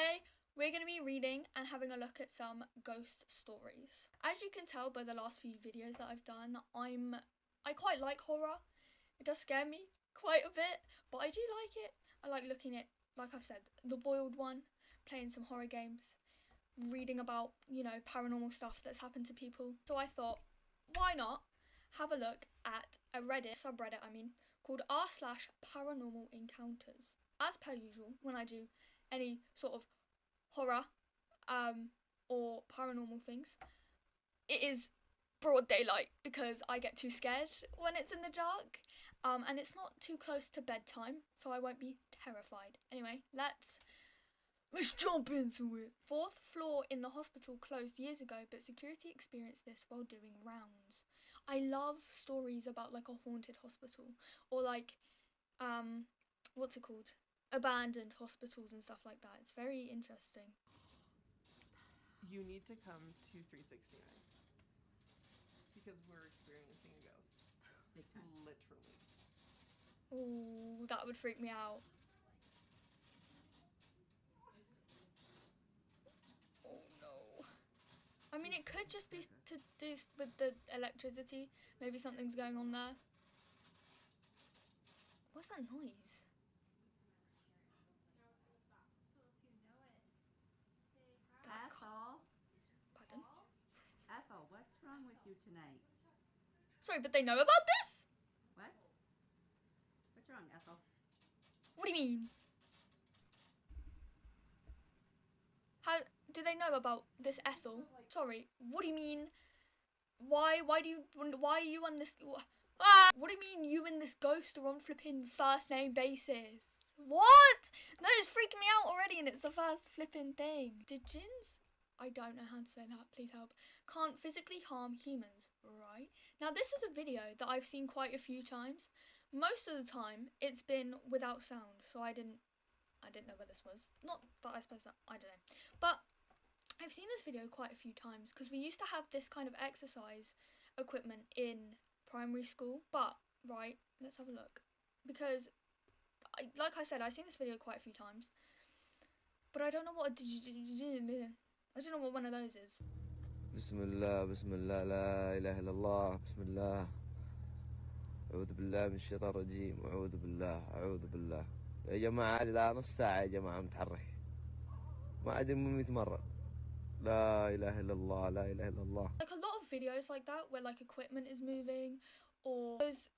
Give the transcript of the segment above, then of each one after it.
Today, we're going to be reading and having a look at some ghost stories. As you can tell by the last few videos that I've done, I quite like horror. It does scare me quite a bit, but I do like it. I like looking at, like I've said, the boiled one, playing some horror games, reading about, you know, paranormal stuff that's happened to people. So I thought, why not have a look at a subreddit, called r/paranormalencounters. As per usual, when I do any sort of horror or paranormal things, it is broad daylight because I get too scared when it's in the dark, and it's not too close to bedtime, so I won't be terrified. Anyway, let's jump into it. 4th floor in the hospital closed years ago, but security experienced this while doing rounds. I love stories about like a haunted hospital or like what's it called, abandoned hospitals and stuff like that. It's very interesting. You need to come to 369 because we're experiencing a ghost. Big time. Literally. Ooh, that would freak me out. Oh no. I mean, it could just be to do with the electricity. Maybe something's going on there. What's that noise? Ethel? Pardon? Ethel, what's wrong with you tonight? Sorry, but they know about this? What? What's wrong, Ethel? What do you mean? How do they know about this, Ethel? Sorry, what do you mean? Why are you on this? Ah! What do you mean you and this ghost are on flipping first name basis? What? No, it's freaking me out already, and it's the first flipping thing. Did jinns? I don't know how to say that, please help. Can't physically harm humans, right? Now this is a video that I've seen quite a few times. Most of the time it's been without sound, so I didn't know where this was. Not that I suppose that, I don't know. But I've seen this video quite a few times because we used to have this kind of exercise equipment in primary school. But, right, let's have a look. Because, like I said, I've seen this video quite a few times. But I don't know what I don't know what one of those is. Bismillah, Bismillah, la ilaha illallah, Bismillah. أعوذ بالله من الشيطان الرجيم أعوذ بالله يا جماعة هذه لا نص ساعة يا جماعة متحرك ما عاد 100 مرة لا إله إلا الله لا إله إلا الله. Like a lot of videos like that where like equipment is moving, or those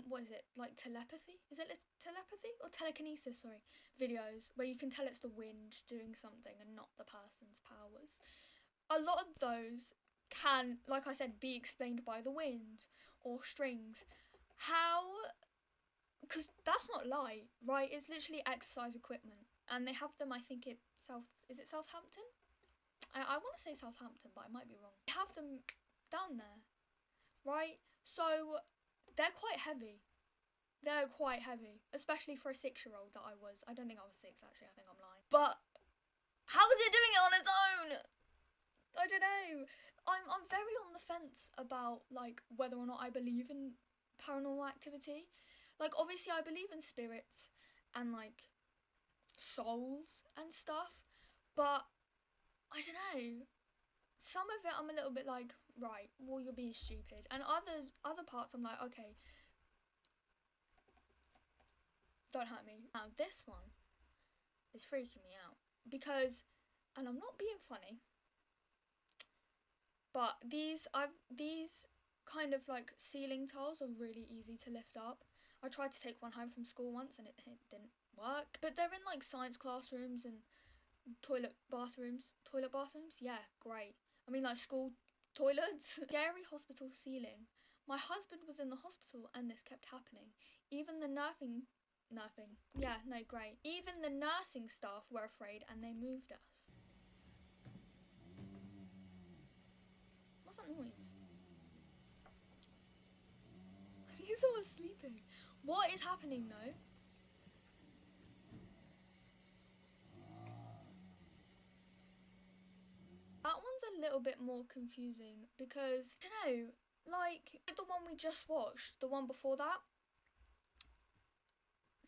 what is it, like telepathy? Is it telepathy or telekinesis, sorry, videos where you can tell it's the wind doing something and not the person's powers. A lot of those can, like I said, be explained by the wind or strings. How? Because that's not light, right? It's literally exercise equipment, and they have them. I think it's is it Southampton? I want to say Southampton, but I might be wrong. They have them down there, right? So they're quite heavy. They're quite heavy, especially for a 6-year-old that I was. I don't think I was 6 actually. I think I'm lying. But how is it doing it on its own? I don't know. I'm very on the fence about like whether or not I believe in paranormal activity. Like obviously I believe in spirits and like souls and stuff, but I don't know. Some of it I'm a little bit like, right, well you're being stupid, and other parts I'm like, okay, don't hurt me. Now this one is freaking me out because, and I'm not being funny, but these kind of like ceiling tiles are really easy to lift up. I tried to take one home from school once and it didn't work. But they're in like science classrooms and toilet bathrooms. Toilet bathrooms? Yeah, great. I mean like school toilets. Scary hospital ceiling. My husband was in the hospital and this kept happening. Even the nursing. Yeah, no, great. Even the nursing staff were afraid and they moved us. What's that noise? He's always sleeping. What is happening though? That one's a little bit more confusing because, I don't know, like the one we just watched, the one before that,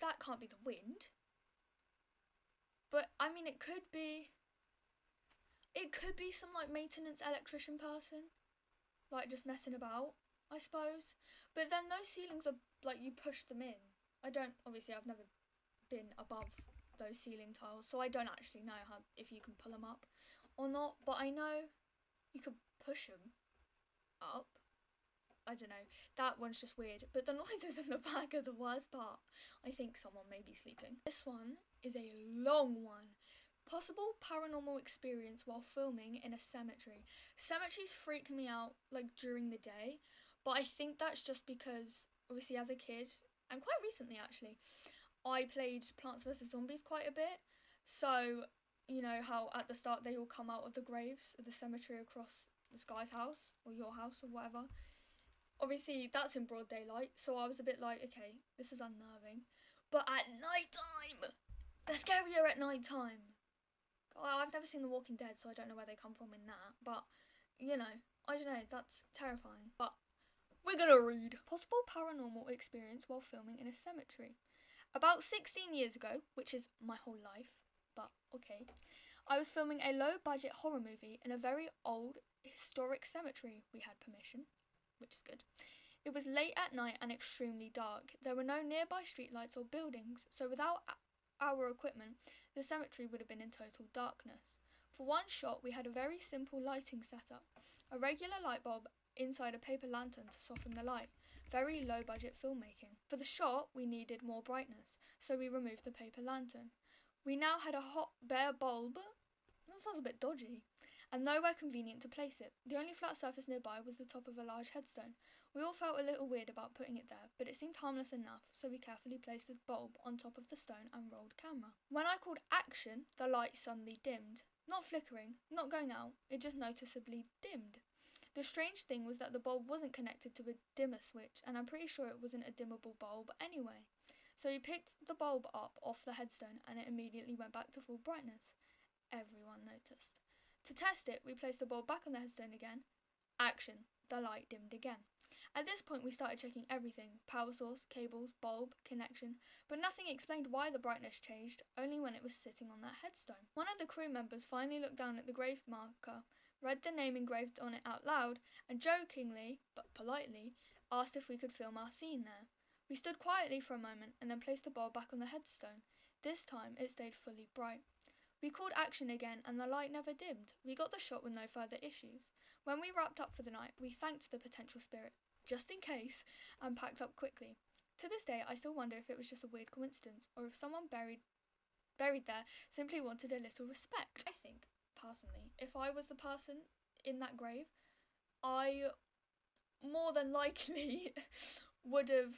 that can't be the wind. But I mean, it could be some like maintenance electrician person, like just messing about, I suppose. But then those ceilings are like, you push them in. Obviously I've never been above those ceiling tiles, so I don't actually know if you can pull them up or not, but I know you could push them up. I don't know, that one's just weird, but the noises in the back are the worst part. I think someone may be sleeping. This one is a long one. Possible paranormal experience while filming in a cemetery. Cemeteries freak me out like during the day, but I think that's just because obviously as a kid, and quite recently actually, I played Plants vs Zombies quite a bit. So you know how at the start they all come out of the graves of the cemetery across this guy's house or your house or whatever. Obviously that's in broad daylight, so I was a bit like, okay, this is unnerving. But at night time, they're scarier at night time. I've never seen The Walking Dead, so I don't know where they come from in that, but you know, I don't know, that's terrifying. But we're gonna read. Possible paranormal experience while filming in a cemetery. About 16 years ago, which is my whole life, but okay, I was filming a low-budget horror movie in a very old, historic cemetery. We had permission, which is good. It was late at night and extremely dark. There were no nearby streetlights or buildings, so without our equipment, the cemetery would have been in total darkness. For one shot, we had a very simple lighting setup. A regular light bulb inside a paper lantern to soften the light. Very low budget filmmaking. For the shot, we needed more brightness, so we removed the paper lantern. We now had a hot, bare bulb, that sounds a bit dodgy, and nowhere convenient to place it. The only flat surface nearby was the top of a large headstone. We all felt a little weird about putting it there, but it seemed harmless enough, so we carefully placed the bulb on top of the stone and rolled camera. When I called action, the light suddenly dimmed. Not flickering, not going out, it just noticeably dimmed. The strange thing was that the bulb wasn't connected to a dimmer switch, and I'm pretty sure it wasn't a dimmable bulb anyway. So we picked the bulb up off the headstone and it immediately went back to full brightness. Everyone noticed. To test it, we placed the bulb back on the headstone again. Action. The light dimmed again. At this point we started checking everything. Power source, cables, bulb, connection, but nothing explained why the brightness changed, only when it was sitting on that headstone. One of the crew members finally looked down at the grave marker, read the name engraved on it out loud, and jokingly, but politely, asked if we could film our scene there. We stood quietly for a moment and then placed the bulb back on the headstone. This time it stayed fully bright. We called action again and the light never dimmed. We got the shot with no further issues. When we wrapped up for the night, we thanked the potential spirit, just in case, and packed up quickly. To this day, I still wonder if it was just a weird coincidence or if someone buried there simply wanted a little respect. I think, personally, if I was the person in that grave, I more than likely would have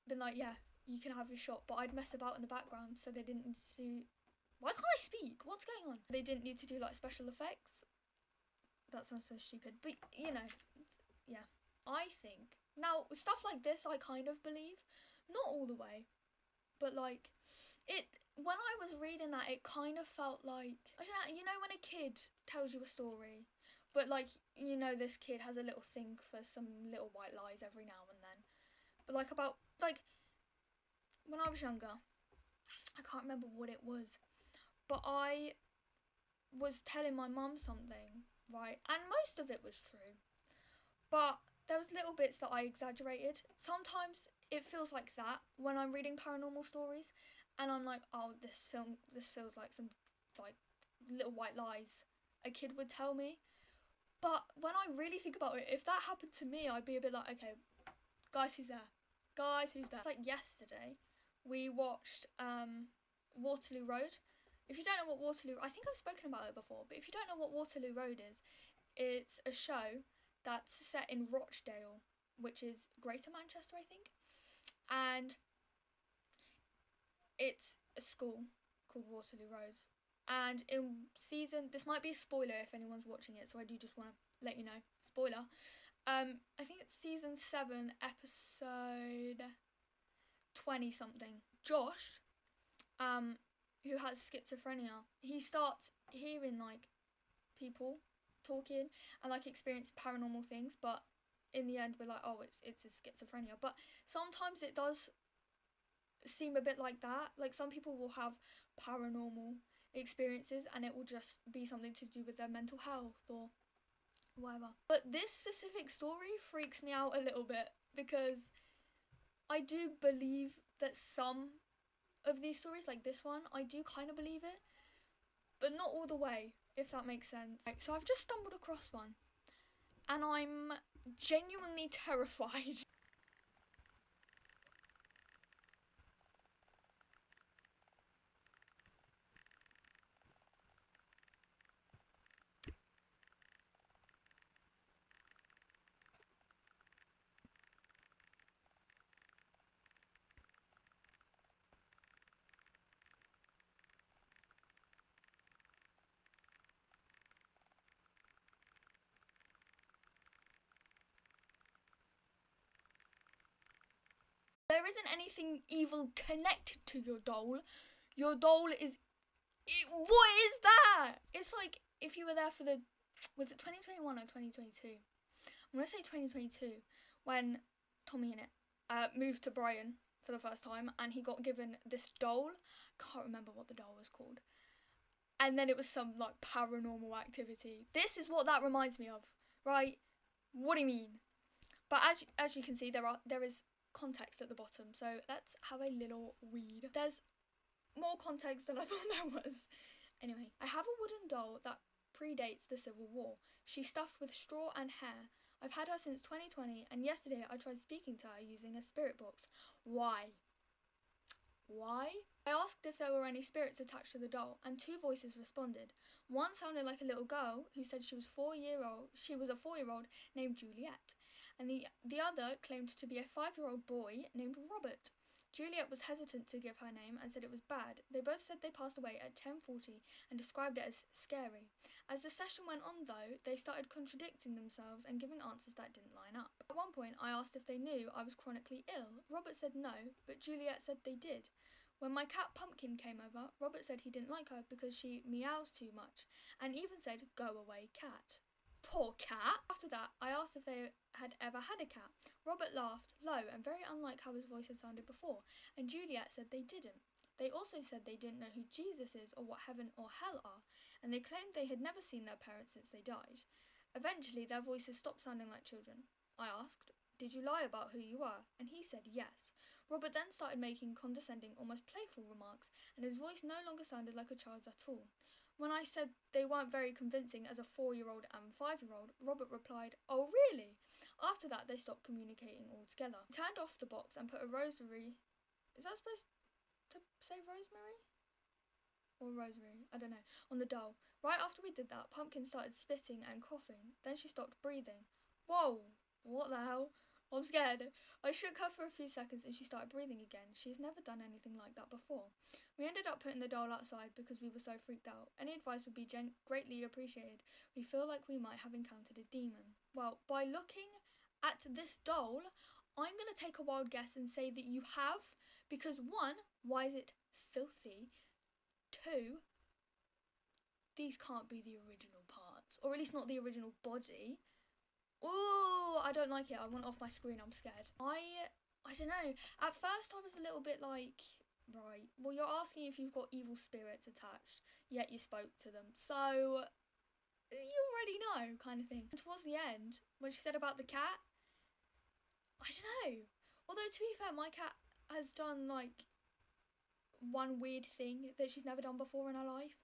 been like, yeah, you can have your shot, but I'd mess about in the background so they didn't need to. Why can't I speak? What's going on? They didn't need to do like special effects. That sounds so stupid, but you know, yeah. I think now stuff like this I kind of believe, not all the way, but like it. When I was reading that, it kind of felt like, I don't know, you know when a kid tells you a story, but like, you know, this kid has a little thing for some little white lies every now and then. But like about, like, when I was younger, I can't remember what it was, but I was telling my mum something, right? And most of it was true, but there was little bits that I exaggerated. Sometimes it feels like that when I'm reading paranormal stories, and I'm like, oh, this feels like some like little white lies a kid would tell me. But when I really think about it, if that happened to me, I'd be a bit like, okay, guys, who's there? Guys, who's there? It's like yesterday, we watched Waterloo Road. If you don't know what Waterloo, I think I've spoken about it before, but if you don't know what Waterloo Road is, it's a show that's set in Rochdale, which is Greater Manchester, I think, and it's a school called Waterloo Road. And in this might be a spoiler if anyone's watching it, so I do just want to let you know, spoiler. I think it's season 7, episode 20 something. Josh, who has schizophrenia, he starts hearing like people talking and like experience paranormal things, but in the end we're like, oh, it's his schizophrenia. But sometimes it does seem a bit like that. Like, some people will have paranormal experiences and it will just be something to do with their mental health or whatever. But this specific story freaks me out a little bit because I do believe that some of these stories, like this one, I do kind of believe it, but not all the way, if that makes sense. Right, so I've just stumbled across one and I'm genuinely terrified. There isn't anything evil connected to your doll. Your doll is... what is that? It's like if you were there for the... was it 2021 or 2022? I'm going to say 2022, when Tommy in it moved to Brighton for the first time and he got given this doll. Can't remember what the doll was called. And then it was some like paranormal activity. This is what that reminds me of, right? What do you mean? But as you can see, there is context at the bottom, so let's have a little read. There's more context than I thought there was. Anyway, I have a wooden doll that predates the Civil War. She's stuffed with straw and hair. I've had her since 2020, and yesterday I tried speaking to her using a spirit box. Why? I asked if there were any spirits attached to the doll, and two voices responded. One sounded like a little girl who said she was a 4-year-old named Juliet, and the other claimed to be a 5-year-old boy named Robert. Juliet was hesitant to give her name and said it was bad. They both said they passed away at 10:40 and described it as scary. As the session went on though, they started contradicting themselves and giving answers that didn't line up. At one point I asked if they knew I was chronically ill. Robert said no, but Juliet said they did. When my cat Pumpkin came over, Robert said he didn't like her because she meows too much, and even said, "Go away, cat." Poor cat. After that, I asked if they had ever had a cat. Robert laughed, low and very unlike how his voice had sounded before, and Juliet said they didn't. They also said they didn't know who Jesus is or what heaven or hell are, and they claimed they had never seen their parents since they died. Eventually, their voices stopped sounding like children. I asked, "Did you lie about who you were?" And he said yes. Robert then started making condescending, almost playful remarks, and his voice no longer sounded like a child's at all. When I said they weren't very convincing as a 4-year-old and 5-year-old, Robert replied, "Oh really?" After that, they stopped communicating altogether. He turned off the box and put a rosary... is that supposed to say rosemary? Or rosary? I don't know. On the doll. Right after we did that, Pumpkin started spitting and coughing. Then she stopped breathing. Whoa! What the hell? I'm scared. I shook her for a few seconds and she started breathing again. She's never done anything like that before. We ended up putting the doll outside because we were so freaked out. Any advice would be greatly appreciated. We feel like we might have encountered a demon. Well, by looking at this doll, I'm going to take a wild guess and say that you have, because 1, why is it filthy? 2, these can't be the original parts, or at least not the original body. Oh, I don't like it. I want it off my screen. I'm scared. I don't know. At first, I was a little bit like, right, well, you're asking if you've got evil spirits attached, yet you spoke to them. So, you already know, kind of thing. And towards the end, when she said about the cat, I don't know. Although, to be fair, my cat has done, like, one weird thing that she's never done before in her life.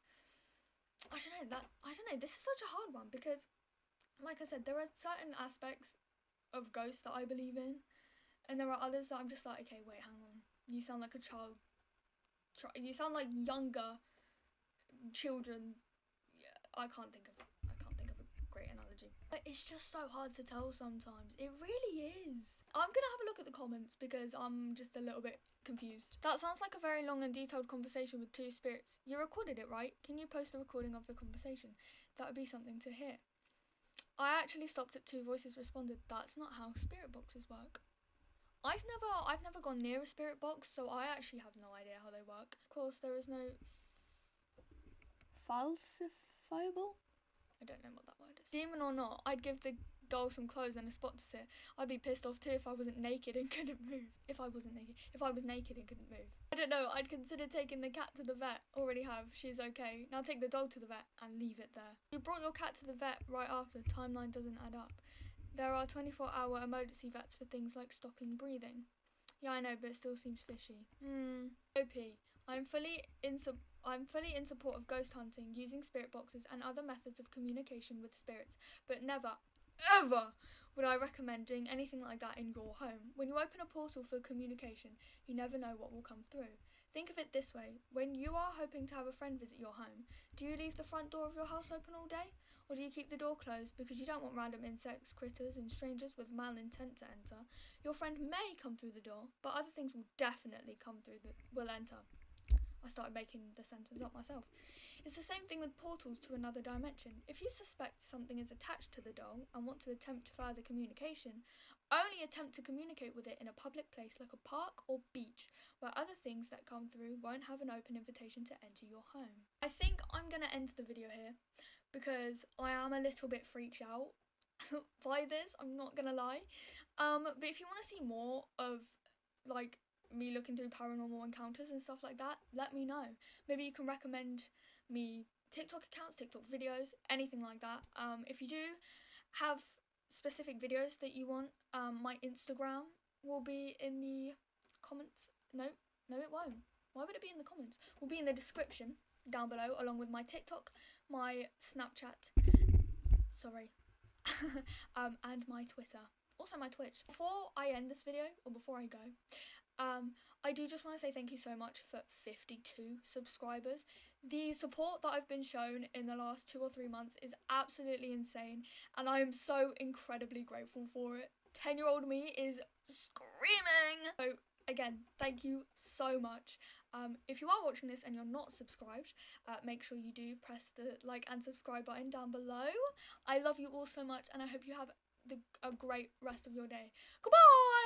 I don't know. This is such a hard one because... like I said, there are certain aspects of ghosts that I believe in, and there are others that I'm just like, okay, wait, hang on. You sound like a child. You sound like younger children. Yeah, I can't think of a great analogy. But it's just so hard to tell sometimes. It really is. I'm gonna have a look at the comments because I'm just a little bit confused. That sounds like a very long and detailed conversation with two spirits. You recorded it, right? Can you post a recording of the conversation? That would be something to hear. I actually stopped at 2 voices responded. That's not how spirit boxes work. I've never gone near a spirit box, so I actually have no idea how they work. Of course, there is no falsifiable. I don't know what that word is. Demon or not, I'd give the doll some clothes and a spot to sit. I'd be pissed off too if I wasn't naked and couldn't move. If I was naked and couldn't move. I don't know, I'd consider taking the cat to the vet. Already have, she's okay. Now take the dog to the vet and leave it there. You brought your cat to the vet right after, timeline doesn't add up. There are 24-hour emergency vets for things like stopping breathing. Yeah, I know, but it still seems fishy. OP. I'm fully in support of ghost hunting, using spirit boxes and other methods of communication with spirits, but never, ever would I recommend doing anything like that in your home. When you open a portal for communication, you never know what will come through. Think of it this way, when you are hoping to have a friend visit your home, do you leave the front door of your house open all day? Or do you keep the door closed because you don't want random insects, critters and strangers with malintent to enter? Your friend may come through the door, but other things will definitely will enter. I started making the sentence up myself. It's the same thing with portals to another dimension. If you suspect something is attached to the doll and want to attempt further communication, only attempt to communicate with it in a public place like a park or beach, where other things that come through won't have an open invitation to enter your home. I think I'm going to end the video here because I am a little bit freaked out by this, I'm not going to lie. But if you want to see more of like me looking through paranormal encounters and stuff like that, let me know. Maybe you can recommend me TikTok accounts, TikTok videos, anything like that. If you do have specific videos that you want, my Instagram will be in the comments. No, it won't. Why would it be in the comments? Will be in the description down below, along with my TikTok, my Snapchat, and my Twitter. Also my Twitch. Before I end this video, or before I go, I do just want to say thank you so much for 52 subscribers. The support that I've been shown in the last 2 or 3 months is absolutely insane, and I am so incredibly grateful for it. 10-year-old me is screaming! So again, thank you so much. If you are watching this and you're not subscribed, make sure you do press the like and subscribe button down below. I love you all so much, and I hope you have a great rest of your day. Goodbye!